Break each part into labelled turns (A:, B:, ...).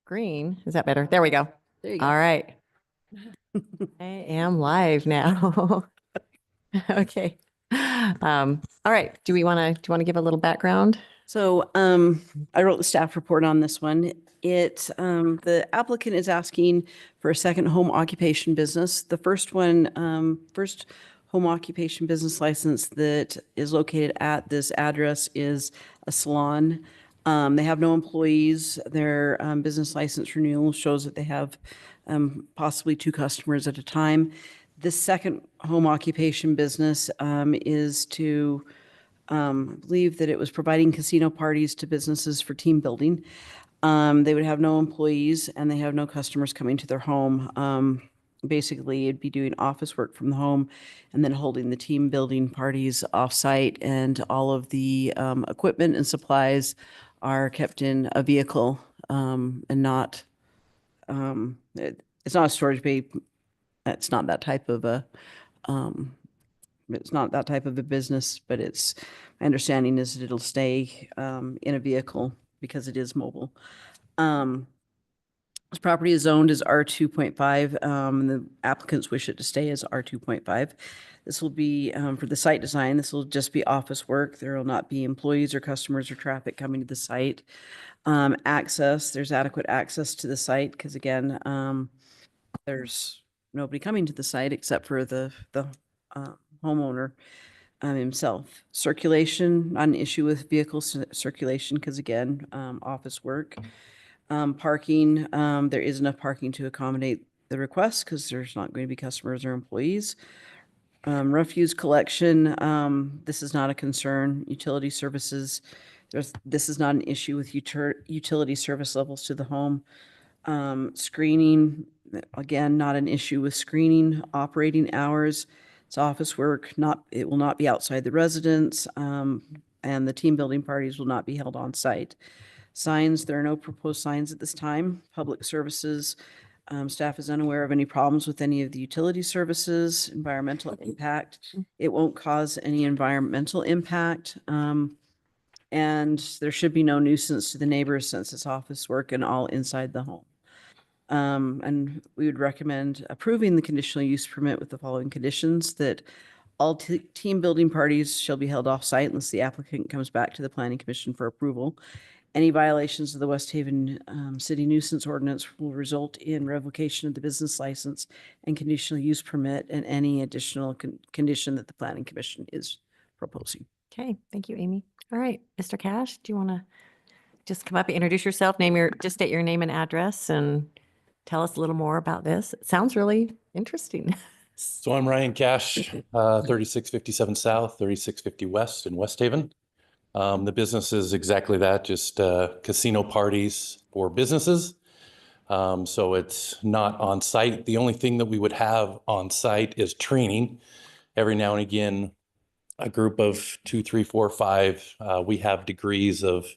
A: Green. Is that better? There we go.
B: There you
A: All
B: go.
A: right. I am live now. Okay. All right. Do you want to give a little background?
B: So I wrote the staff report on this one. The applicant is asking for a second home occupation business. The first home occupation business license that is located at this address is a salon. They have no employees. Their business license renewal shows that they have possibly 2 customers at a time. This second home occupation business is to I believe that it was providing casino parties to businesses for team building. They would have no employees and they have no customers coming to their home. Basically, it'd be doing office work from the home and then holding the team building parties offsite, and all of the equipment and supplies are kept in a vehicle and not, it's not a storage bay. It's not that type of a business, but my understanding is that it'll stay in a vehicle because it is mobile. This property is zoned as R2.5. The applicants wish it to stay as R2.5. This will be, for the site design, this will just be office work. There will not be employees or customers or traffic coming to the site. There's adequate access to the site because again, there's nobody coming to the site except for the homeowner himself. Circulation, not an issue with vehicle circulation because again, office work. Parking, there is enough parking to accommodate the request because there's not going to be customers or employees. Refuse collection, this is not a concern. Utility services, this is not an issue with utility service levels to the home. Screening, again, not an issue with screening. Operating hours, it's office work, it will not be outside the residence, and the team building parties will not be held on site. Signs, there are no proposed signs at this time. Public services, staff is unaware of any problems with any of the utility services. Environmental impact, it won't cause any environmental impact. And there should be no nuisance to the neighbors since it's office work and all inside the home. And we would recommend approving the conditional use permit with the following conditions: that all team building parties shall be held off-site unless the applicant comes back to the Planning Commission for approval. Any violations of the West Haven City nuisance ordinance will result in revocation of the business license and conditional use permit and any additional condition that the Planning Commission is proposing.
A: Okay. Thank you, Amy. All right. Mr. Cash, do you want to just come up and introduce yourself, just state your name and address and tell us a little more about this? It sounds really interesting.
C: So I'm Ryan Cash, 3657 South, 3650 West in West Haven. The business is exactly that, just casino parties for businesses. So it's not on site. The only thing that we would have on site is training. Every now and again, a group of 2, 3, 4, 5, we have degrees of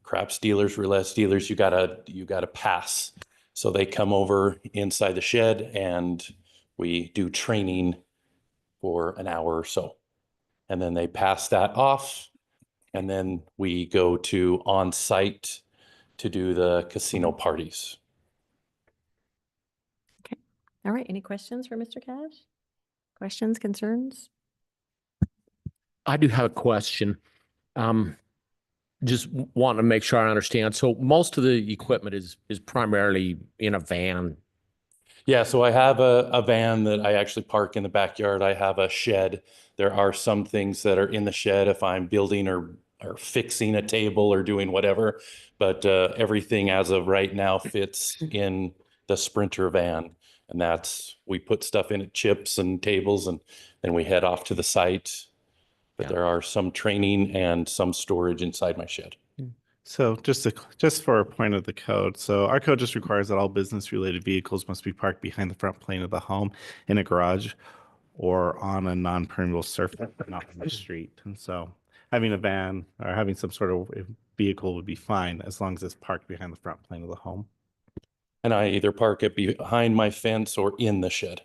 C: craps dealers, roulette dealers. You gotta pass. So they come over inside the shed and we do training for an hour or so. And then they pass that off. And then we go to on site to do the casino parties.
A: Okay. All right. Any questions for Mr. Cash? Questions, concerns?
D: I do have a question. Just want to make sure I understand. So most of the equipment is primarily in a van.
C: Yeah, so I have a van that I actually park in the backyard. I have a shed. There are some things that are in the shed if I'm building or fixing a table or doing whatever, but everything as of right now fits in the Sprinter van. And we put stuff in it, chips and tables, and then we head off to the site. But there are some training and some storage inside my shed.
E: So just for a point of the code, so our code just requires that all business-related vehicles must be parked behind the front plane of the home in a garage or on a non-permeable surface, but not on the street. And so having a van or having some sort of vehicle would be fine as long as it's parked behind the front plane of the home.
C: And I either park it behind my fence or in the shed.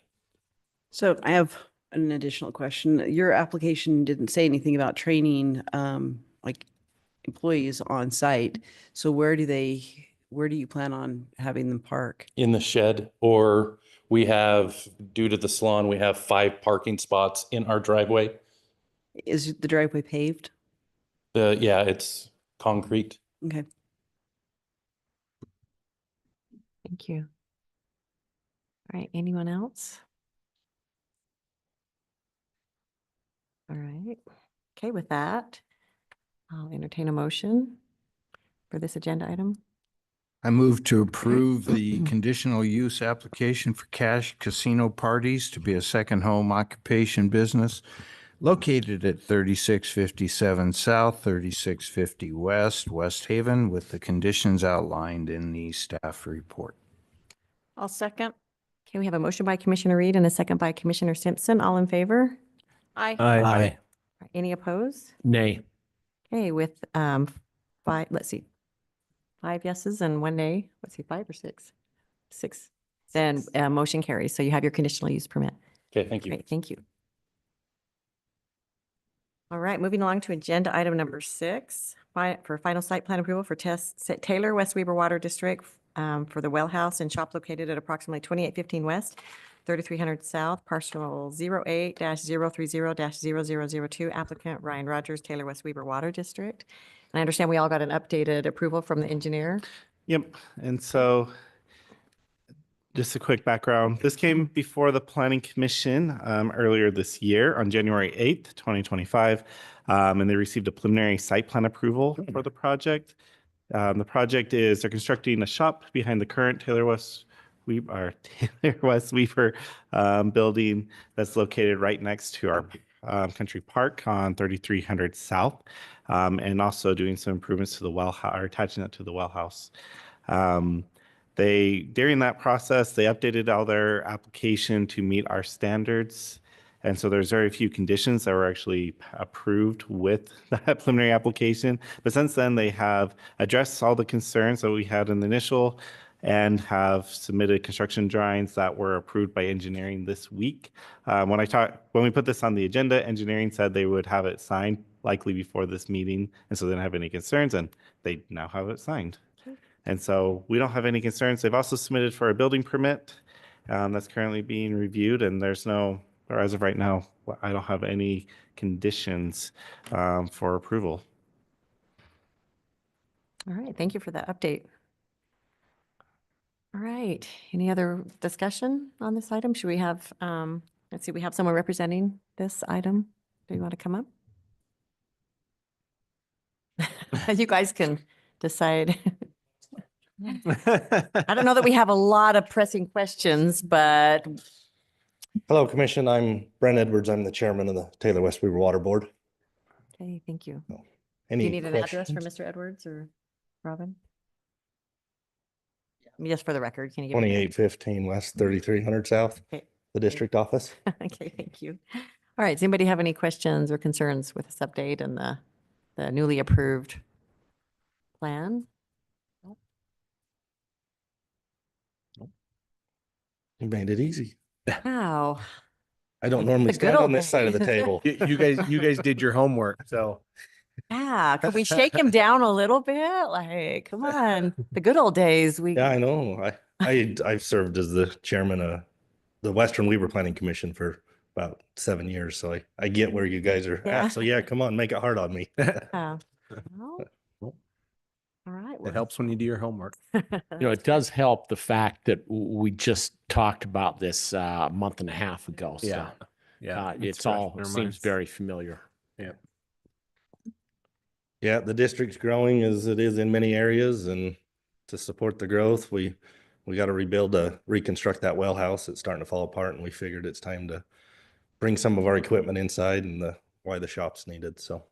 B: So I have an additional question. Your application didn't say anything about training, like employees on site. So where do they where do you plan on having them park?
C: In the shed, or we have, due to the salon, we have 5 parking spots in our driveway.
B: Is the driveway paved?
C: Yeah, it's concrete.
B: Okay.
A: Thank you. All right, anyone else? All right. Okay, with that, I'll entertain a motion for this agenda item.
F: I move to approve the conditional use application for Cash Casino Parties to be a second home occupation business located at 3657 South, 3650 West, West Haven, with the conditions outlined in the staff report.
G: I'll second.
A: Okay, we have a motion by Commissioner Reed and a second by Commissioner Simpson. All in favor?
G: Aye.
D: Aye.
A: Any opposed?
D: Nay.
A: Okay, with 5, let's see, 5 yeses and 1 nay. Let's see, 5 or 6? 6. Then motion carries. So you have your conditional use permit.
C: Okay, thank you.
A: Great, thank you. All right, moving along to agenda item number 6, for final site plan approval for Taylor West Weber Water District for the well house and shop located at approximately 2815 West, 3300 South, parcel 08-030-0002, applicant Ryan Rogers, Taylor West Weber Water District. And I understand we all got an updated approval from the engineer.
E: Yep. And so just a quick background. This came before the Planning Commission earlier this year on January 8th, 2025, and they received a preliminary site plan approval for the project. The project is they're constructing a shop behind the current Taylor West Weber building that's located right next to our country park on 3300 South, and also doing some improvements to the well or attaching it to the well house. During that process, they updated all their application to meet our standards. And so there's very few conditions that were actually approved with that preliminary application. But since then, they have addressed all the concerns that we had in the initial and have submitted construction drawings that were approved by engineering this week. When we put this on the agenda, engineering said they would have it signed likely before this meeting. And so they didn't have any concerns, and they now have it signed. And so we don't have any concerns. They've also submitted for a building permit that's currently being reviewed, and there's no, or as of right now, I don't have any conditions for approval.
A: All right, thank you for that update. All right, any other discussion on this item? Should we have, let's see, we have someone representing this item. Do you want to come up? You guys can decide. I don't know that we have a lot of pressing questions, but
H: Hello, Commission. I'm Brent Edwards. I'm the chairman of the Taylor West Weber Water Board.
A: okay, thank you. Do
H: Any
A: you need an address for
H: questions?
A: Mr. Edwards or Robin? Just for the record, can you give? me-
H: 2815 West, 3300 South,
A: Okay.
H: the district office.
A: Okay, thank you. All right, does anybody have any questions or concerns with this update and the newly approved plan?
H: You made it easy.
A: Wow.
H: I don't normally
A: The good
H: stand on
A: old
H: this side of the
A: days.
H: table.
D: You guys did your homework, so.
A: Yeah, could we shake him down a little bit? Like, come on, the good old days.
H: Yeah, I know. I've served as the chairman of the Western Weber Planning Commission for about 7 years, so I get where you guys are
A: Yeah.
H: at. So yeah, come on, make it hard on me.
A: Yeah. Well, all right.
D: It helps when you do your homework. You know, it does help the fact that we just talked about this a month and a half ago. So
E: Yeah.
D: it's all seems very familiar.
H: Yeah, the district's growing as it is in many areas, and to support the growth, we got to reconstruct that well house. It's starting to fall apart, and we figured it's time to bring some of our equipment inside, and why the shop's needed. So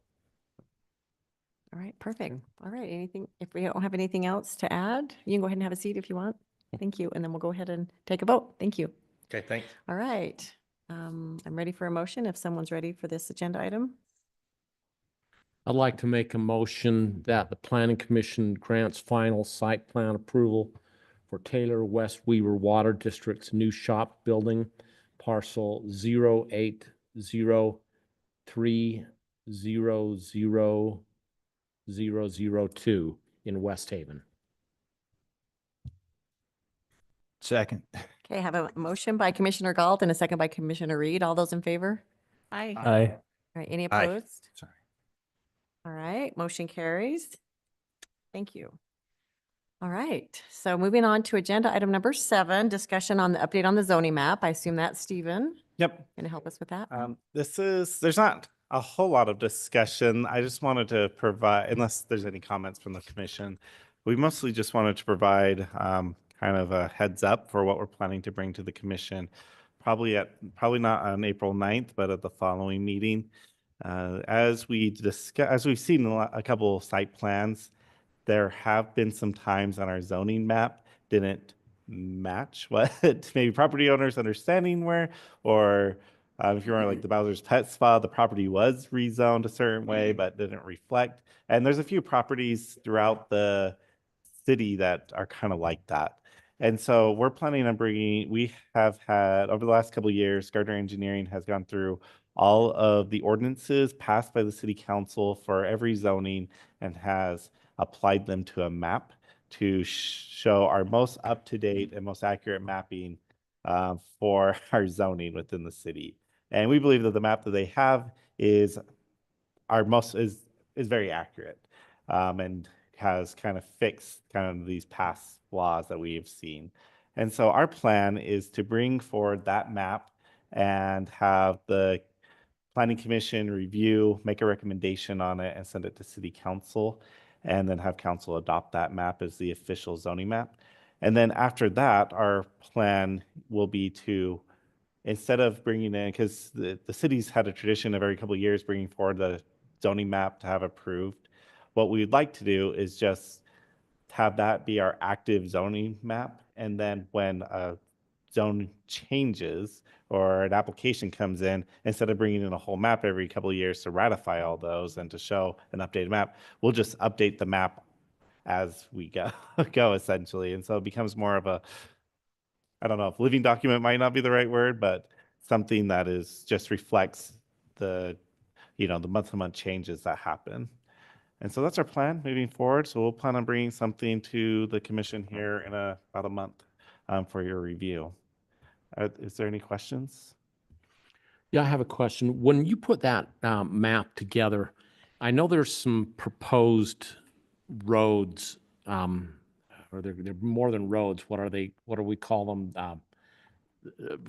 A: All right, perfect. All right, anything, if we don't have anything else to add, you can go ahead and have a seat if you want. Thank you. And then we'll go ahead and take a vote. Thank you.
H: okay, thanks.
A: All right. I'm ready for a motion if someone's ready for this agenda item.
D: I'd like to make a motion that the Planning Commission grants final site plan approval for Taylor West Weber Water District's new shop building, parcel 0803000002 in West Haven.
F: Second.
A: Okay, I have a motion by Commissioner Galt and a second by Commissioner Reed. All those in favor?
G: Aye.
D: Aye.
A: All right, any
F: Aye.
A: opposed?
F: Sorry.
A: All right, motion carries. Thank you. All right, so moving on to agenda item number 7, discussion on the update on the zoning map. I assume that's Stephen.
E: Yep.
A: Going to help us with that?
E: There's not a whole lot of discussion. I just wanted to provide, unless there's any comments from the commission, we mostly just wanted to provide kind of a heads up for what we're planning to bring to the commission. Probably not on April 9th, but at the following meeting. As we've seen a couple of site plans, there have been some times on our zoning map didn't match what maybe property owners' understanding were, or if you remember like the Bowser's Pet Spa, the property was rezoned a certain way but didn't reflect. And there's a few properties throughout the city that are kind of like that. And so we're planning on we have had, over the last couple of years, Gardner Engineering has gone through all of the ordinances passed by the city council for every zoning and has applied them to a map to show our most up-to-date and most accurate mapping for our zoning within the city. And we believe that the map that they have is very accurate and has kind of fixed kind of these past flaws that we have seen. And so our plan is to bring forward that map and have the Planning Commission review, make a recommendation on it, and send it to City Council, and then have Council adopt that map as the official zoning map. And then after that, our plan will be to, instead of bringing in, because the city's had a tradition of every couple of years bringing forward the zoning map to have approved, what we'd like to do is just have that be our active zoning map. And then when a zone changes or an application comes in, instead of bringing in a whole map every couple of years to ratify all those and to show an updated map, we'll just update the map as we go essentially. And so it becomes more of a, I don't know if living document might not be the right word, but something that is just reflects the month-to-month changes that happen. And so that's our plan moving forward. So we'll plan on bringing something to the commission here in about a month for your review. Is there any questions?
D: Yeah, I have a question. When you put that map together, I know there's some proposed roads, or they're more than roads. What are they? What do we call them?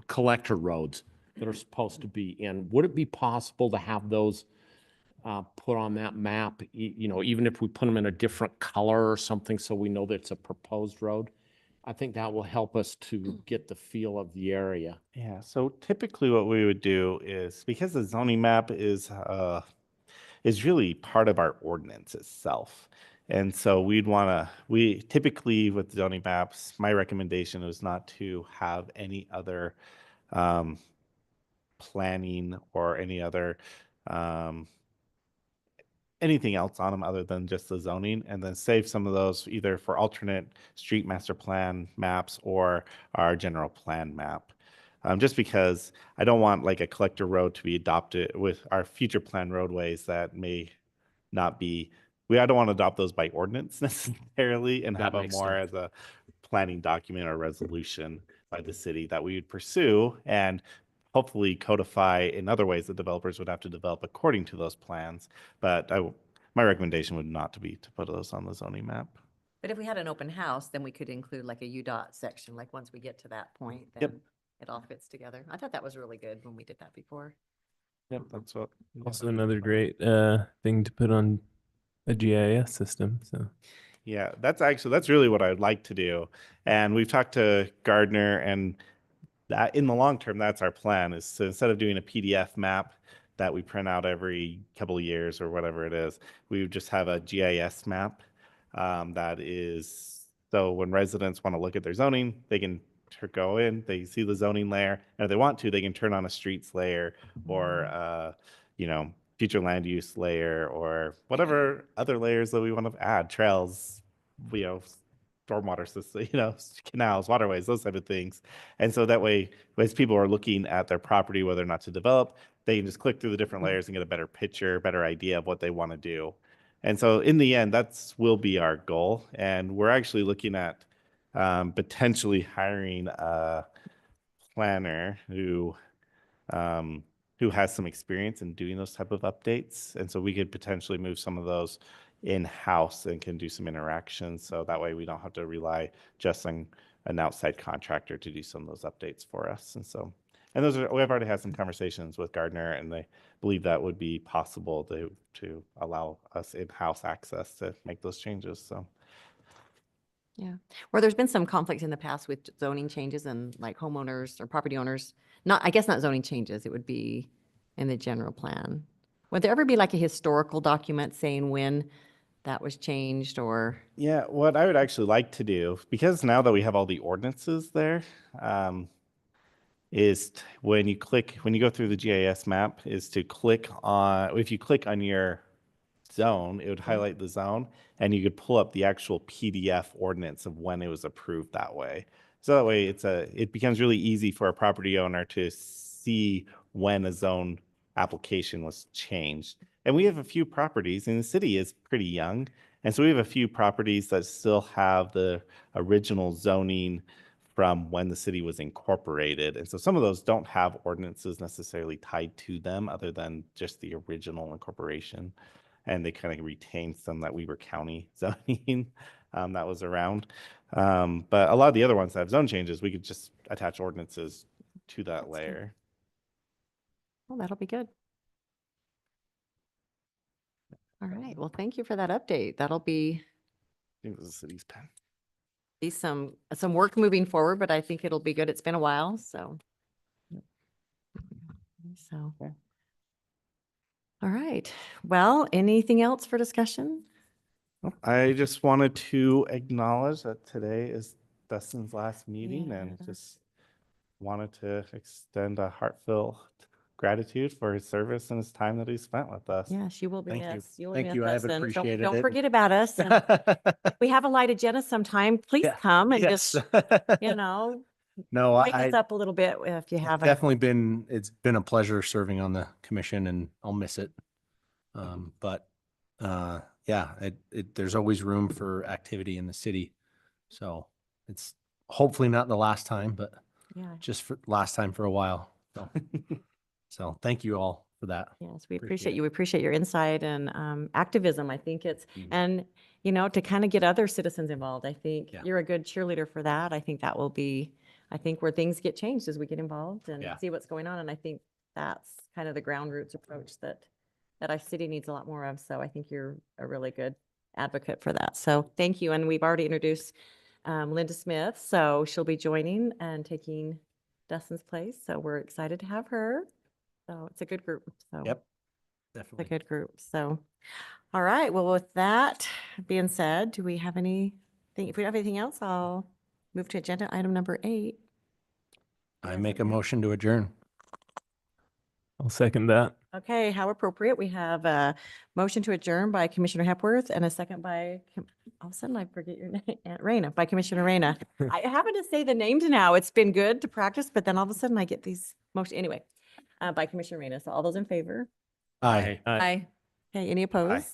D: Collector roads that are supposed to be in. Would it be possible to have those put on that map, even if we put them in a different color or something, so we know that it's a proposed road? I think that will help us to get the feel of the area.
E: Yeah, so typically what we would do is, because the zoning map is really part of our ordinance itself. And so we typically with zoning maps, my recommendation is not to have any other planning or any other anything else on them other than just the zoning, and then save some of those either for alternate street master plan maps or our general plan map. Just because I don't want like a collector road to be adopted with our future plan roadways that may not be, I don't want to adopt those by ordinance necessarily and
D: That
E: have it
D: makes
E: more
D: sense.
E: as a planning document or resolution by the city that we would pursue and hopefully codify in other ways that developers would have to develop according to those plans. But my recommendation would not to be to put those on the zoning map.
A: But if we had an open house, then we could include like a UDOT section, like once we get to that point,
E: Yep.
A: then it all fits together. I thought that was really good when we did that before.
E: Yep, that's what.
I: Also another great thing to put on a GIS system. So
E: Yeah, that's really what I'd like to do. And we've talked to Gardner, and that in the long term, that's our plan, is to, instead of doing a PDF map that we print out every couple of years or whatever it is, we would just have a GIS map that is, so when residents want to look at their zoning, they can go in, they see the zoning layer, and if they want to, they can turn on a streets layer or future land use layer or whatever other layers that we want to add, trails, stormwater system, canals, waterways, those type of things. And so that way, as people are looking at their property, whether or not to develop, they can just click through the different layers and get a better picture, better idea of what they want to do. And so in the end, will be our goal. And we're actually looking at potentially hiring a planner who has some experience in doing those type of updates. And so we could potentially move some of those in-house and can do some interactions. So that way we don't have to rely just on an outside contractor to do some of those updates for us. And so, and we've already had some conversations with Gardner, and they believe that would be possible to allow us in-house access to make those changes. So.
A: Yeah. Where there's been some conflict in the past with zoning changes and like homeowners or property owners, I guess not zoning changes, it would be in the general plan. Would there ever be like a historical document saying when that was changed or?
E: Yeah, what I would actually like to do, because now that we have all the ordinances there, is when you go through the GIS map, is to click on, if you click on your zone, it would highlight the zone, and you could pull up the actual PDF ordinance of when it was approved that way. So that way it becomes really easy for a property owner to see when a zone application was changed. And we have a few properties, and the city is pretty young. And so we have a few properties that still have the original zoning from when the city was incorporated. And so some of those don't have ordinances necessarily tied to them other than just the original incorporation. And they kind of retain some that Weber County zoning that was around. But a lot of the other ones that have zone changes, we could just attach ordinances to that layer.
A: Well, that'll be good. All right. Well, thank you for that update. That'll be
E: I think this is the city's pen.
A: some work moving forward, but I think it'll be good. It's been a while, so. So.
E: Okay.
A: All right. Well, anything else for discussion?
E: I just wanted to acknowledge that today is Dustin's last meeting and
A: Yeah.
E: just wanted to extend a heartfelt gratitude for his service and his time that he spent with us.
A: Yes, you will be
F: Thank you.
A: missed. You will
F: Thank
A: miss
F: you. I have
A: us, and
F: appreciated
A: don't
F: it.
A: forget about us. And if we have a light agenda sometime, please
F: Yeah.
A: come and
F: Yes.
A: just, you know,
F: No,
A: wake us up a little bit if you
J: It's
A: haven't.
J: definitely been, it's been a pleasure serving on the commission and I'll miss it. But yeah, there's always room for activity in the city. So it's hopefully not the last time, but
A: Yeah.
J: just for last time for a while. So thank you all for that.
A: Yes, we
J: Appreciate
A: appreciate
J: it.
A: you. We appreciate your insight and activism. I think it's,
J: Mhm.
A: and, you know, to kind of get other citizens involved. I think
J: Yeah.
A: you're a good cheerleader for that. I think that will be, I think where things get changed as we get involved and
J: Yeah.
A: see what's going on. And I think that's kind of the ground roots approach that our city needs a lot more of. So I think you're a really good advocate for that. So thank you. And we've already introduced Linda Smith. So she'll be joining and taking Dustin's place. So we're excited to have her. So it's a good group. So
J: Yep,
A: it's a
J: definitely.
A: good group. So, all right. Well, with that being said, do we have anything? If we don't have anything else, I'll move to agenda item number 8.
J: I make a motion to adjourn.
I: I'll second that.
A: Okay, how appropriate. We have a motion to adjourn by Commissioner Hepworth and a second by, all of a sudden I forget your name, Reyna, by Commissioner Reyna. I happen to say the names now. It's been good to practice, but then all of a sudden I get these motion, anyway, by Commissioner Reyna. So all those in favor?
J: Aye.
I: Aye.
A: Okay, any opposed?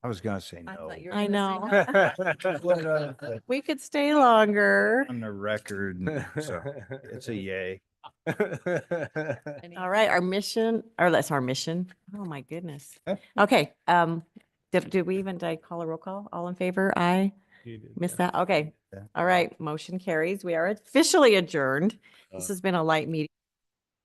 F: I was gonna say
G: I
F: no.
G: thought you were
A: I
G: gonna say
A: know.
G: no.
A: We could stay longer.
F: On the record, so it's a yay.
A: All right, our mission, or that's our mission. Oh, my goodness. Okay, did I call a roll call? All in favor? Aye.
I: You did,
A: Missed
I: yeah.
A: that? Okay.
F: Yeah.
A: All right, motion carries. We are officially adjourned. This has been a light meeting.